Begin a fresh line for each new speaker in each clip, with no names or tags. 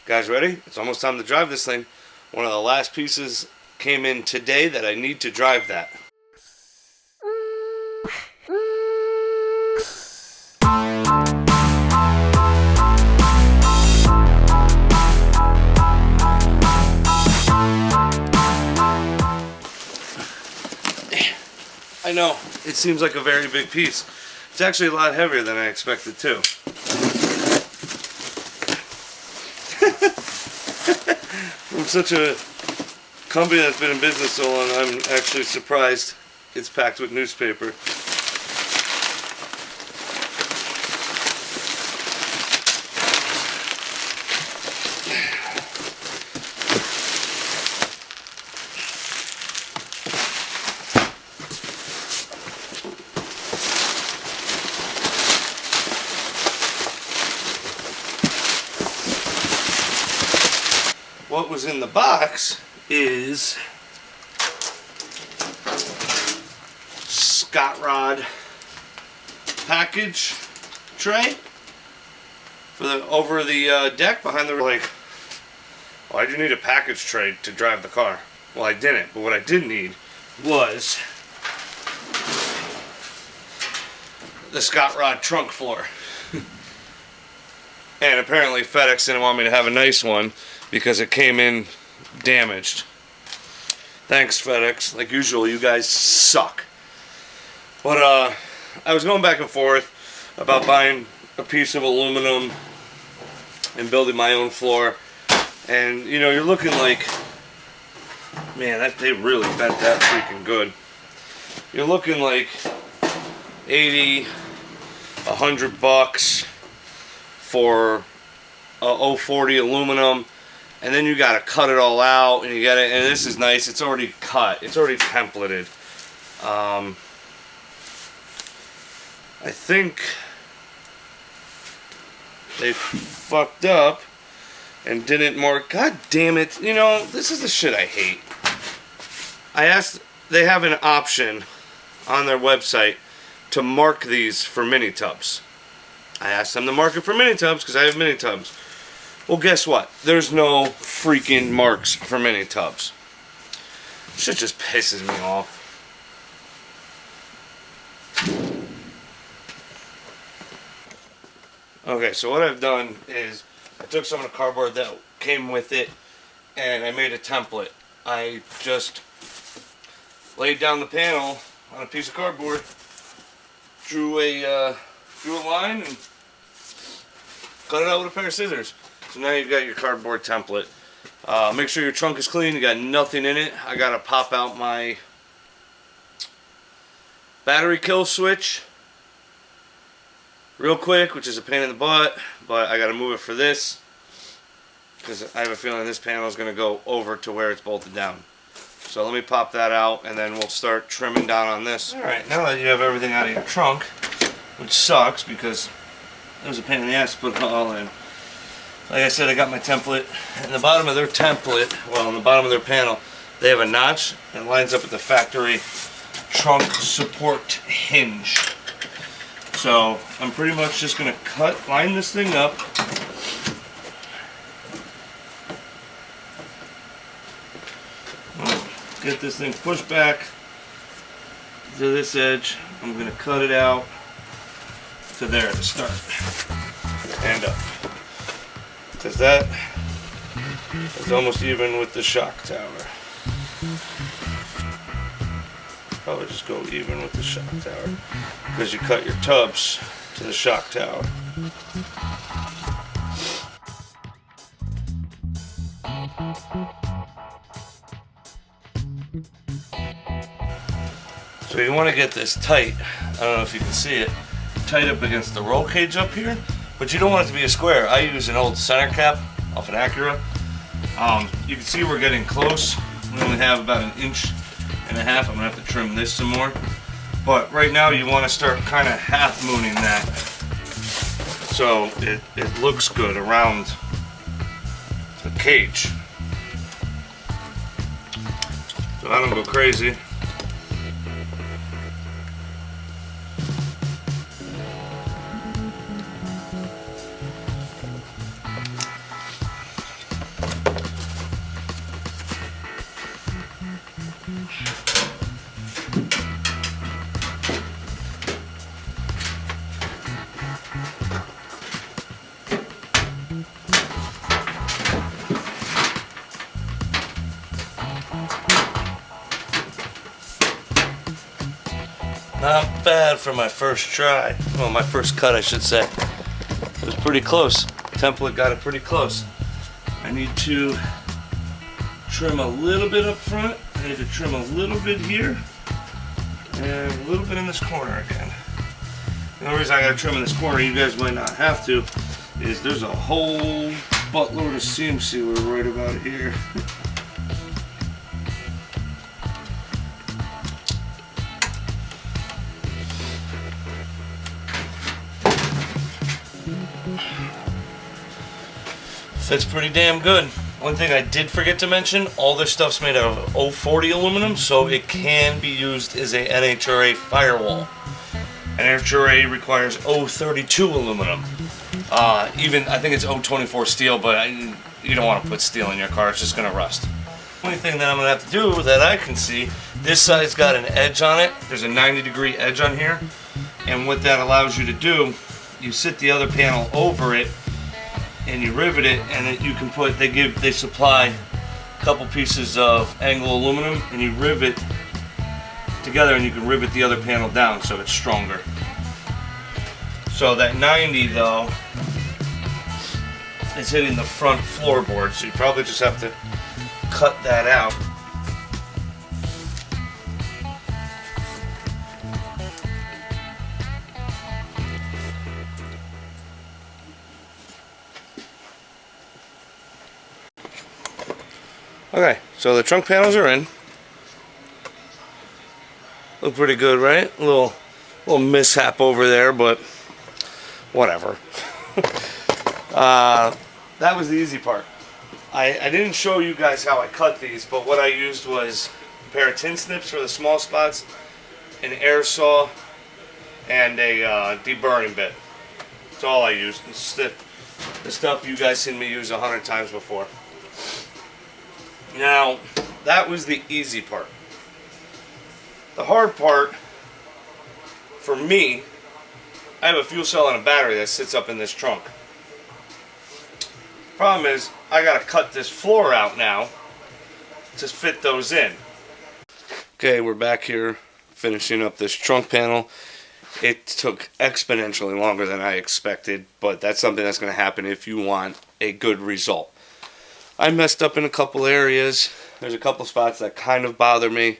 Guys, ready? It's almost time to drive this thing. One of the last pieces came in today that I need to drive that. I know, it seems like a very big piece. It's actually a lot heavier than I expected too. From such a company that's been in business so long, I'm actually surprised it's packed with newspaper. What was in the box is Scott Rod package tray for the over the deck behind the, like, why'd you need a package tray to drive the car? Well, I didn't, but what I did need was the Scott Rod trunk floor. And apparently FedEx didn't want me to have a nice one because it came in damaged. Thanks, FedEx. Like usual, you guys suck. But I was going back and forth about buying a piece of aluminum and building my own floor. And you know, you're looking like, man, they really bent that freaking good. You're looking like 80, $100 for a 040 aluminum, and then you gotta cut it all out, and you gotta, and this is nice, it's already cut, it's already templated. I think they fucked up and didn't mark. God damn it, you know, this is the shit I hate. I asked, they have an option on their website to mark these for mini tubs. I asked them to mark it for mini tubs because I have mini tubs. Well, guess what? There's no freaking marks for mini tubs. Shit just pisses me off. Okay, so what I've done is I took some of the cardboard that came with it and I made a template. I just laid down the panel on a piece of cardboard, drew a line and cut it out with a pair of scissors. So now you've got your cardboard template. Make sure your trunk is clean, you got nothing in it. I gotta pop out my battery kill switch real quick, which is a pain in the butt, but I gotta move it for this because I have a feeling this panel is gonna go over to where it's bolted down. So let me pop that out and then we'll start trimming down on this. Alright, now that you have everything out of your trunk, which sucks because it was a pain in the ass to put it all in. Like I said, I got my template. In the bottom of their template, well, in the bottom of their panel, they have a notch and it lines up with the factory trunk support hinge. So I'm pretty much just going to line this thing up. Get this thing pushed back to this edge. I'm going to cut it out to there to start and up, because that is almost even with the shock tower. Probably just go even with the shock tower because you cut your tubs to the shock tower. So you want to get this tight. I don't know if you can see it. Tight up against the roll cage up here, but you don't want it to be a square. I use an old center cap off an Acura. You can see we're getting close. We only have about 1.5 inches. I'm gonna have to trim this some more. But right now you want to start kind of half mooning that so it looks good around the cage. So I don't go crazy. Not bad for my first try. Well, my first cut, I should say. It was pretty close. Template got it pretty close. I need to trim a little bit up front. I need to trim a little bit here. And a little bit in this corner again. The only reason I gotta trim in this corner, you guys might not have to, is there's a whole buttload of seam sealer right about here. Fits pretty damn good. One thing I did forget to mention, all this stuff's made out of 040 aluminum, so it can be used as a NHRA firewall. NHRA requires 032 aluminum. Even, I think it's 024 steel, but you don't want to put steel in your car, it's just going to rust. The only thing that I'm going to have to do that I can see, this side's got an edge on it. There's a 90-degree edge on here. And what that allows you to do, you sit the other panel over it, and you rivet it, and you can put, they supply a couple pieces of angle aluminum, and you rivet together, and you can rivet the other panel down so it's stronger. So that 90 though is hitting the front floorboard, so you probably just have to cut that out. Okay, so the trunk panels are in. Look pretty good, right? A little mishap over there, but whatever. That was the easy part. I didn't show you guys how I cut these, but what I used was a pair of tin snips for the small spots, an air saw, and a deburring bit. That's all I used. The stuff you guys seen me use 100 times before. Now, that was the easy part. The hard part, for me, I have a fuel cell and a battery that sits up in this trunk. Problem is, I gotta cut this floor out now to fit those in. Okay, we're back here finishing up this trunk panel. It took exponentially longer than I expected, but that's something that's going to happen if you want a good result. I messed up in a couple areas. There's a couple spots that kind of bother me.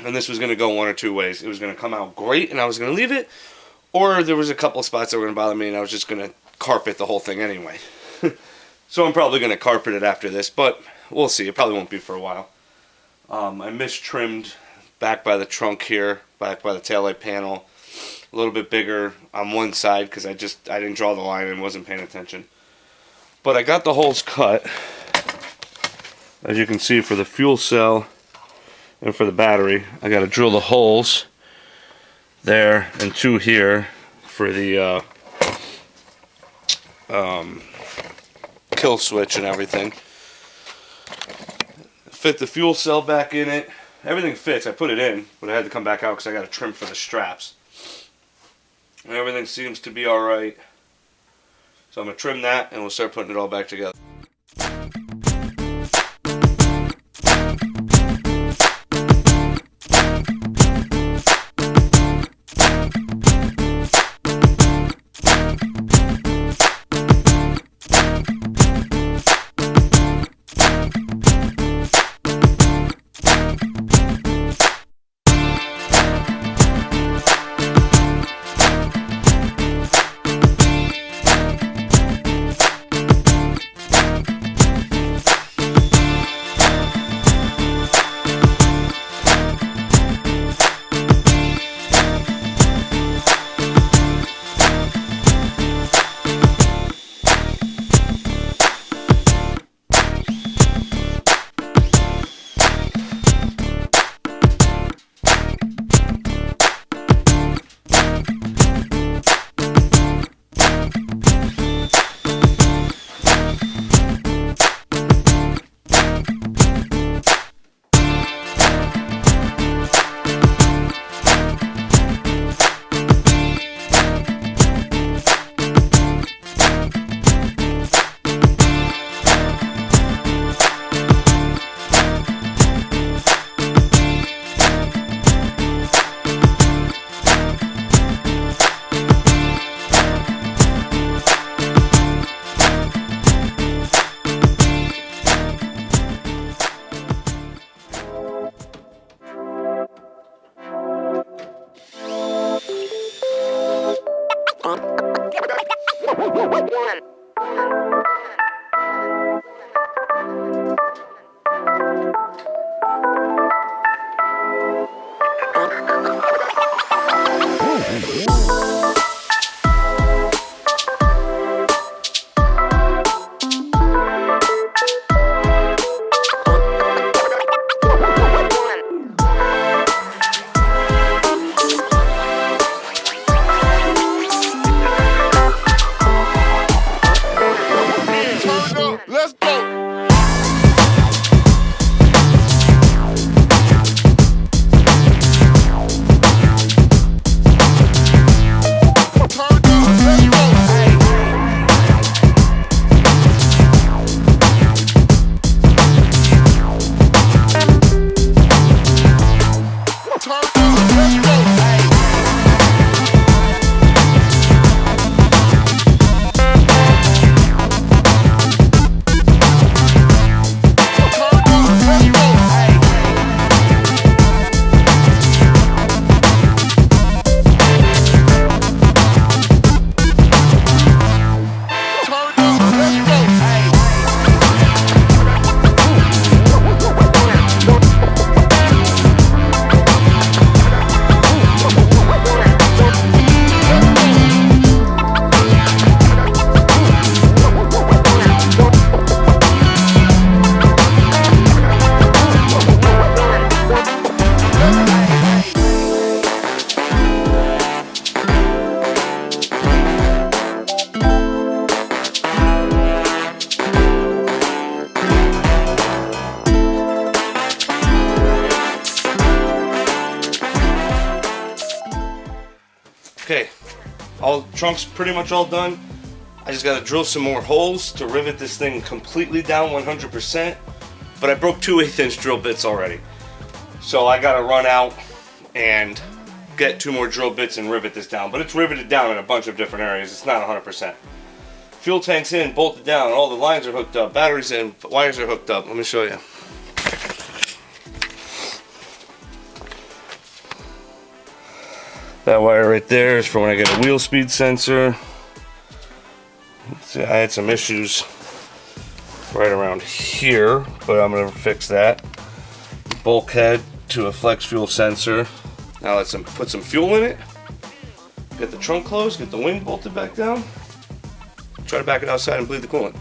And this was going to go one or two ways. It was going to come out great and I was going to leave it. Or there was a couple of spots that were going to bother me and I was just going to carpet the whole thing anyway. So I'm probably going to carpet it after this. But we'll see. It probably won't be for a while. I mistrimmed back by the trunk here. Back by the taillight panel. A little bit bigger on one side because I didn't draw the line and wasn't paying attention. But I got the holes cut, as you can see, for the fuel cell and for the battery. I got to drill the holes there and two here for the kill switch and everything. Fit the fuel cell back in it. Everything fits. I put it in, but I had to come back out because I got to trim for the straps. And everything seems to be alright. So I'm going to trim that and we'll start putting it all back together. all trunk's pretty much all done. I just got to drill some more holes to rivet this thing completely down 100%. But I broke 2 1/8" drill bits already. So I got to run out and get 2 more drill bits and rivet this down. But it's riveted down in a bunch of different areas. It's not 100%. Fuel tank's in, bolted down, all the lines are hooked up, batteries in, wires are hooked up. Let me show you. That wire right there is for when I get a wheel speed sensor. See, I had some issues right around here, but I'm going to fix that. Bulkhead to a flex fuel sensor. Now let's put some fuel in it. Get the trunk closed, get the wing bolted back down. Try to back it outside and bleed the coolant.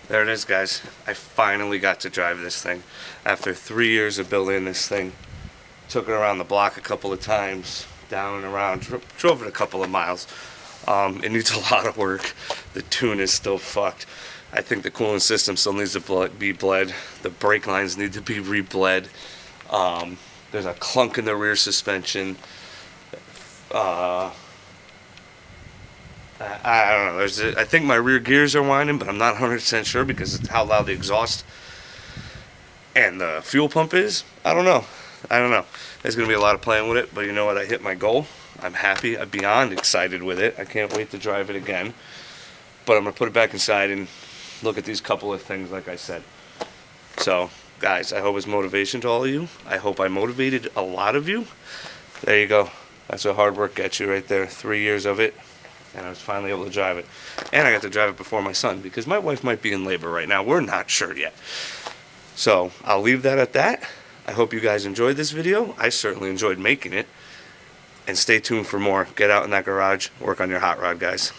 There it is, guys. I finally got to drive this thing after 3 years of building this thing. Took it around the block a couple of times, down and around, drove it a couple of miles. It needs a lot of work. The tune is still fucked. I think the cooling system still needs to be bled. The brake lines need to be re-bled. There's a clunk in the rear suspension. I don't know. I think my rear gears are whining, but I'm not 100% sure because of how loud the exhaust and the fuel pump is. I don't know. There's going to be a lot of playing with it, but you know what? I hit my goal. I'm happy. I'm beyond excited with it. I can't wait to drive it again. But I'm going to put it back inside and look at these couple of things like I said. So, guys, I hope it's motivation to all of you. I hope I motivated a lot of you. There you go. That's what hard work gets you right there. 3 years of it, and I was finally able to drive it. And I got to drive it before my son, because my wife might be in labor right now. We're not sure yet. So, I'll leave that at that. I hope you guys enjoyed this video. I certainly enjoyed making it. And stay tuned for more. Get out in that garage, work on your hot rod, guys.